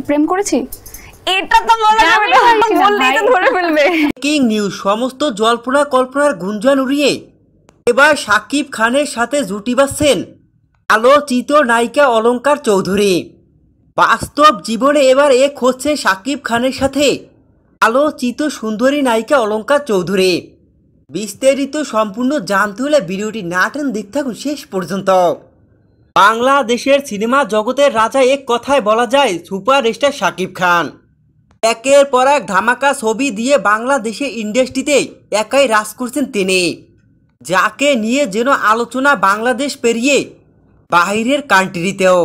প্রেম করেছি, এটা তো বলা যাবে না, বললেই তো ধরে ফেলবে। ব্রেকিং নিউজ, সমস্ত জল্পনা কল্পনার গুঞ্জন উড়িয়ে এবার শাকিব খানের সাথে জুটি বাঁধছেন আলোচিত নায়িকা অলঙ্কার চৌধুরী। বাস্তব জীবনে এবার এক হচ্ছে শাকিব খানের সাথে আলোচিত সুন্দরী নায়িকা অলঙ্কার চৌধুরী। বিস্তারিত সম্পূর্ণ জানতে হলে ভিডিওটি না টেনে দেখতে থাকুন শেষ পর্যন্ত। বাংলাদেশের সিনেমা জগতের রাজা, এক কথায় বলা যায় সুপারস্টার শাকিব খান। একের পর এক ধামাকা ছবি দিয়ে বাংলাদেশের ইন্ডাস্ট্রিতে একাই রাজ করছেন তিনি, যাকে নিয়ে যেন আলোচনা বাংলাদেশ পেরিয়ে বাইরের কান্ট্রিতেও।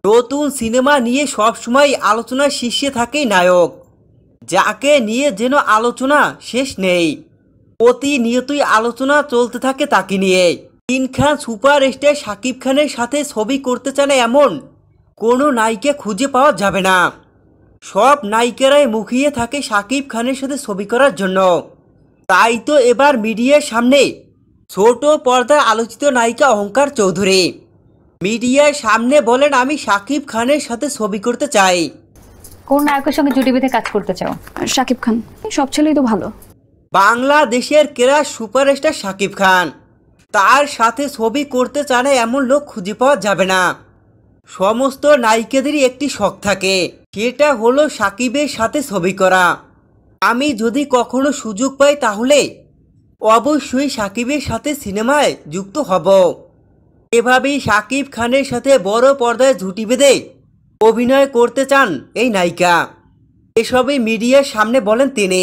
নতুন সিনেমা নিয়ে সবসময় আলোচনার শীর্ষে থাকে নায়ক, যাকে নিয়ে যেন আলোচনা শেষ নেই। প্রতিনিয়তই আলোচনা চলতে থাকে তাকে নিয়ে। শাকিব খান সুপারস্টার শাকিব খানের সাথে ছবি করতে চান এমন কোনো নায়িকা খুঁজে পাওয়া যাবে না। সব নায়িকারাই মুখিয়ে থাকে শাকিব খানের সাথে ছবি করার জন্য। তাই তো এবার মিডিয়ার সামনে ছোট পর্দার আলোচিত নায়িকা অলঙ্কার চৌধুরী মিডিয়ার সামনে বলেন, আমি শাকিব খানের সাথে ছবি করতে চাই। কোন নায়কের সঙ্গে জুটি বেঁধে কাজ করতে চাও? শাকিব খান, সব ছেলেই তো ভালো। বাংলাদেশের কেরা সুপারস্টার শাকিব খান, তার সাথে ছবি করতে চান এমন লোক খুঁজে পাওয়া যাবে না। সমস্ত নায়িকাদেরই একটি শখ থাকে, সেটা হলো শাকিবের সাথে ছবি করা। আমি যদি কখনো সুযোগ পাই তাহলে অবশ্যই শাকিবের সাথে সিনেমায় যুক্ত হব। এভাবেই শাকিব খানের সাথে বড় পর্দায় জুটি বেঁধে অভিনয় করতে চান এই নায়িকা। এসবই মিডিয়ার সামনে বলেন তিনি।